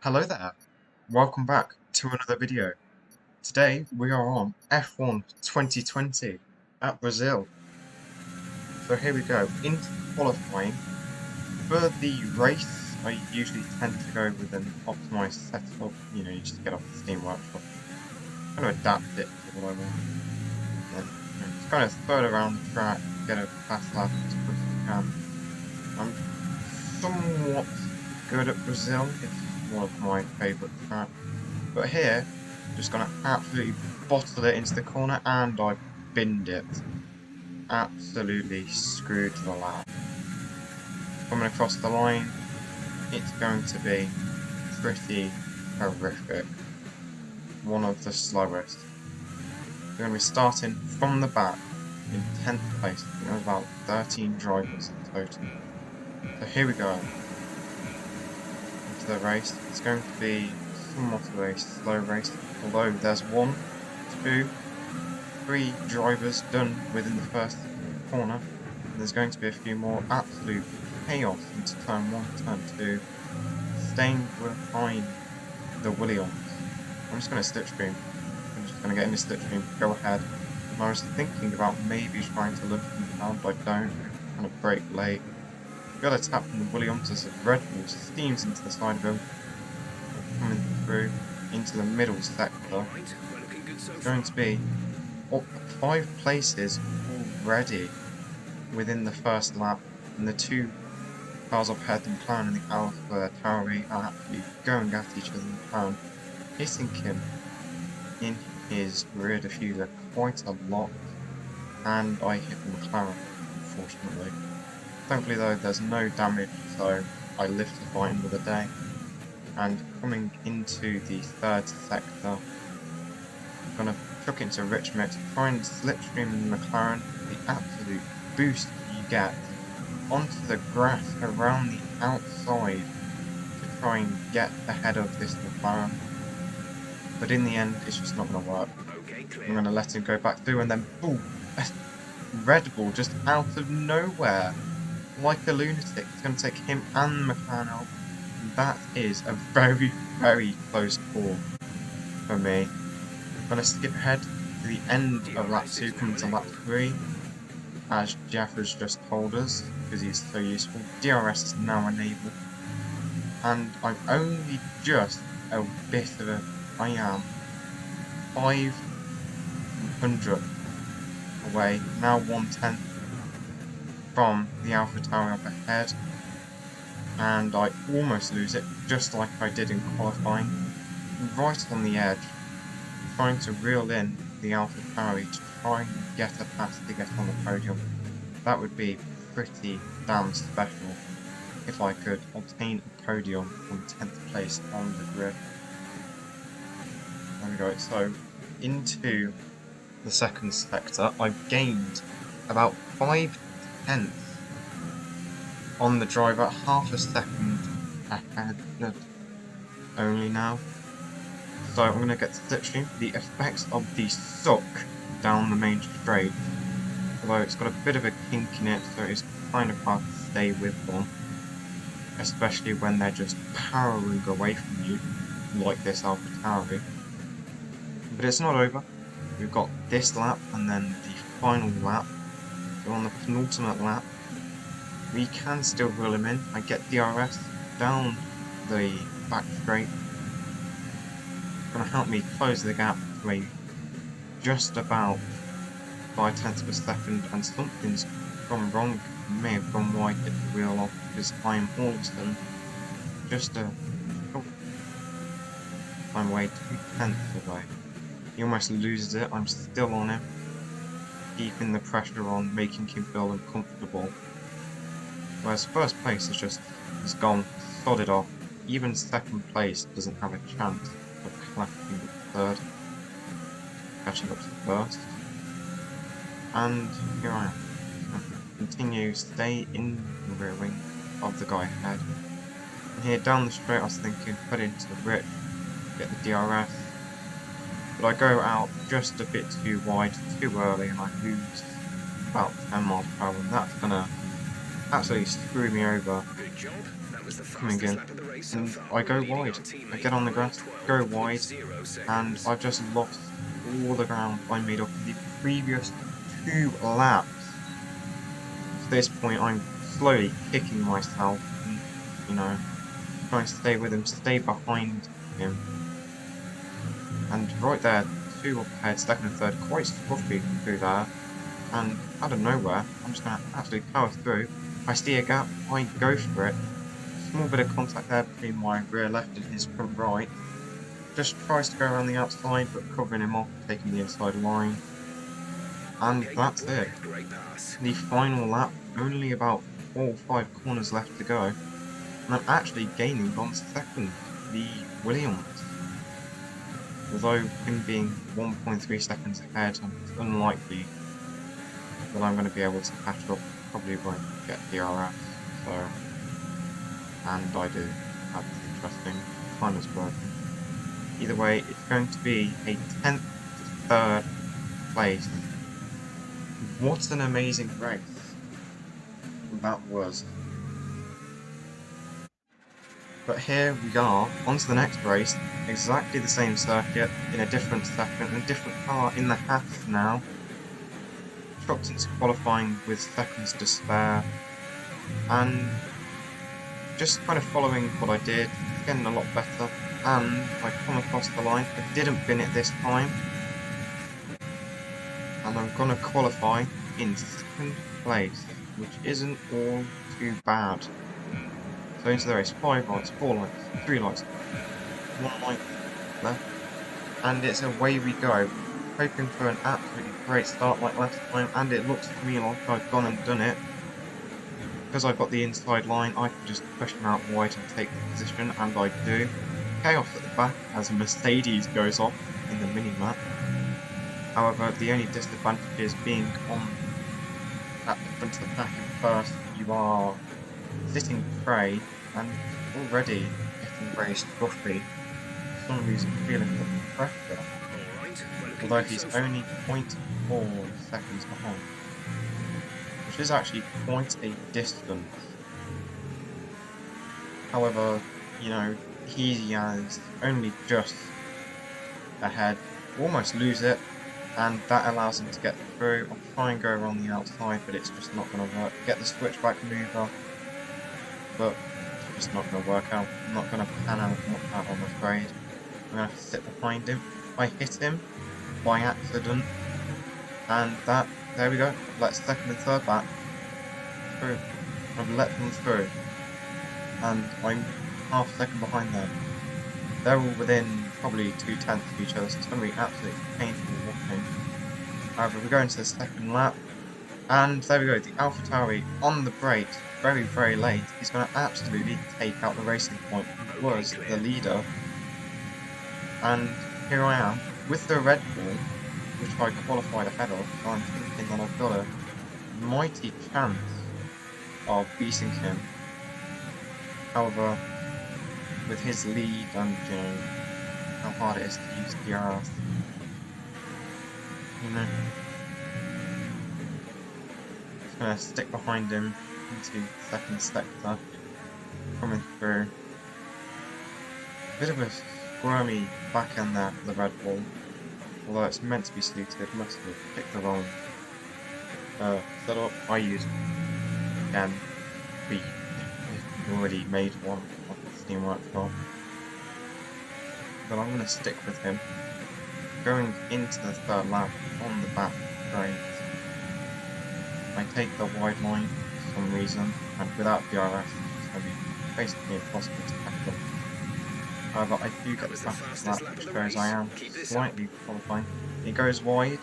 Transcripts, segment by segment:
Hello there, welcome back to another video. Today we are on F1 2020 at Brazil. So here we go, into qualifying. For the race, I usually tend to go with an optimised setup, you just get off the Steam Workshop. I'm going to adapt it to what I want. And then just kind of throw it around the track, get a fast lap as quick as I can. I'm somewhat good at Brazil, it's one of my favourite tracks. But here, just going to absolutely bottle it into the corner, and I binned it. Absolutely screwed the lap. Coming across the line, it's going to be pretty horrific. One of the slowest. We're going to be starting from the back in 10th place. I think there was about 13 drivers in total. So here we go. Into the race. It's going to be somewhat of a slow race, although there's 1, 2, 3 drivers done within the first corner, and there's going to be a few more. Absolute chaos into turn 1, turn 2, staying behind the Williams. I'm just going to slipstream. I'm just going to get in the slipstream, go ahead. And I was thinking about maybe trying to look them down, but I don't. Kind of brake late. Got a tap from the Williams as the Red Bull steams into the side of him. Coming through into the middle sector. It's going to be up 5 places already within the first lap, and the 2 cars up ahead, the McLaren and the Alpha Tauri, are actually going at each other. The McLaren hitting him in his rear diffuser quite a lot, and I hit the McLaren, unfortunately. Thankfully though, there's no damage, so I live to fight another day. And coming into the third sector, I'm going to chuck into Rich Mix, try and slipstream the McLaren, the absolute boost you get onto the grass around the outside to try and get ahead of this McLaren. But in the end, it's just not going to work. I'm going to let him go back through, and then boom, Red Bull just out of nowhere, like a lunatic. It's going to take him and the McLaren out. That is a very, very close call for me. I'm going to skip ahead to the end of lap 2, coming to lap 3, as Jeff has just told us, because he's so useful. DRS is now enabled, and I'm only just a bit of a... I am 500 away, now 1/10 from the Alpha Tauri up ahead, and I almost lose it, just like I did in qualifying, right on the edge, trying to reel in the Alpha Tauri to try and get a pass to get on the podium. That would be pretty damn special if I could obtain a podium from 10th place on the grid. There we go. So into the second sector, I've gained about 5/10 on the driver, half a second ahead only now. So I'm going to get slipstream. The effects of the suck down the main straight, although it's got a bit of a kink in it, so it's kind of hard to stay with them, especially when they're just powering away from you, like this Alpha Tauri. But it's not over. We've got this lap and then the final lap. So on the penultimate lap, we can still reel him in. I get DRS down the back straight. Going to help me close the gap to a just about 0.5 of a second, and something's gone wrong. May have gone wide, hit the wheel off, because I'm all of a sudden just I'm way 2/10 away. He almost loses it. I'm still on him, keeping the pressure on, making him feel uncomfortable. Whereas first place is gone, sodded off. Even second place doesn't have a chance of clashing with third, catching up to first. And here I am. Continue, stay in the rear wing of the guy ahead. And here down the straight, I was thinking, put into the rip, get the DRS. But I go out just a bit too wide, too early, and I lose about 10 miles per hour, and that's gonna absolutely screw me over coming in, and I go wide. I get on the grass, go wide, and I've just lost all the ground I made up in the previous 2 laps. At this point, I'm slowly kicking myself, and, you know, trying to stay with him, stay behind him. And right there, 2 up ahead, second and third, quite scruffy through there. And out of nowhere, I'm just going to absolutely power through. I see a gap, I go for it. Small bit of contact there between my rear left and his front right. Just tries to go around the outside, but covering him off, taking the inside line. And that's it. The final lap, only about 4 or 5 corners left to go. And I'm actually gaining on second, the Williams. Although him being 1.3 seconds ahead, it's unlikely that I'm going to be able to catch up. Probably won't get DRS, so... And I do. That's interesting. Time is broken. Either way, it's going to be a 10th to 3rd place. What an amazing race that was. But here we are, on to the next race. Exactly the same circuit, in a different second, in a different car, in the half now. Trucked into qualifying with seconds to spare. And just kind of following what I did, getting a lot better. And I come across the line. I didn't bin it this time. And I'm going to qualify in 2nd place, which isn't all too bad. So into the race, 5 lights, 4 lights, 3 lights, 1 light left, and it's away we go. Hoping for an absolutely great start like last time, and it looks to me like I've gone and done it. Because I've got the inside line, I can just push him out wide and take the position, and I do. Chaos at the back as a Mercedes goes off in the mini-map. However, the only disadvantage is being on at the front of the pack in first, you are sitting prey and already getting very scruffy. For some reason feeling the pressure. Although he's only 0.4 seconds behind. Which is actually quite a distance. However, you know, he is only just ahead. Almost lose it, and that allows him to get through. I'll try and go around the outside, but it's just not going to work. Get the switchback maneuver, but it's just not going to work out. I'm not going to pan out much out, I'm afraid. I'm going to have to sit behind him. I hit him by accident, and that, there we go. Let second and third back through. I've let them through, and I'm half a second behind them. They're all within probably 2/10 of each other, so it's going to be absolutely painful walking. However, we go into the second lap, and there we go, the AlphaTauri on the brakes, very, very late. He's going to absolutely take out the racing point. He was the leader, and here I am with the Red Bull, which I qualified ahead of, so I'm thinking that I've got a mighty chance of beating him. However, with his lead and, you know, how hard it is to use DRS, you know, just gonna stick behind him into second sector, coming through. Bit of a squirmy back end there for the Red Bull, although it's meant to be suited, must have picked the wrong setup. I used, again, we already made one of the Steam Workshop, but I'm going to stick with him. Going into the third lap on the back straight, I take the wide line for some reason, and without DRS it's going to be basically impossible to catch up. However, I do get the fastest lap, which shows I am slightly qualifying. He goes wide,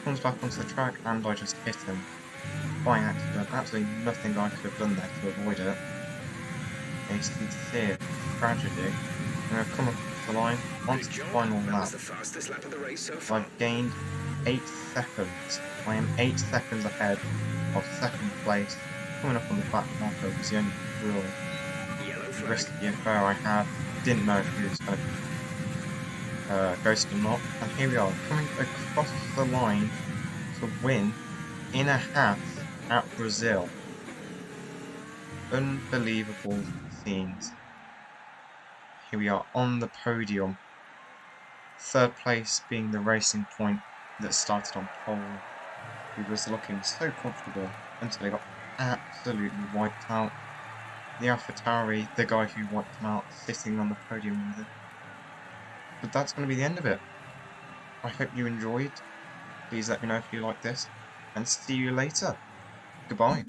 comes back onto the track, and I just hit him by accident. Absolutely nothing I could have done there to avoid it. A sincere tragedy. I'm going to come across the line onto the final lap. I've gained 8 seconds. I am 8 seconds ahead of second place. Coming up on the back marker was the only real risky affair I had. Didn't know if he was going to ghost or not. And here we are, coming across the line to win in a half at Brazil. Unbelievable scenes. Here we are on the podium. Third place being the Racing Point that started on pole. He was looking so comfortable until he got absolutely wiped out. The AlphaTauri, the guy who wiped him out, sitting on the podium with him. But that's going to be the end of it. I hope you enjoyed. Please let me know if you like this, and see you later. Goodbye.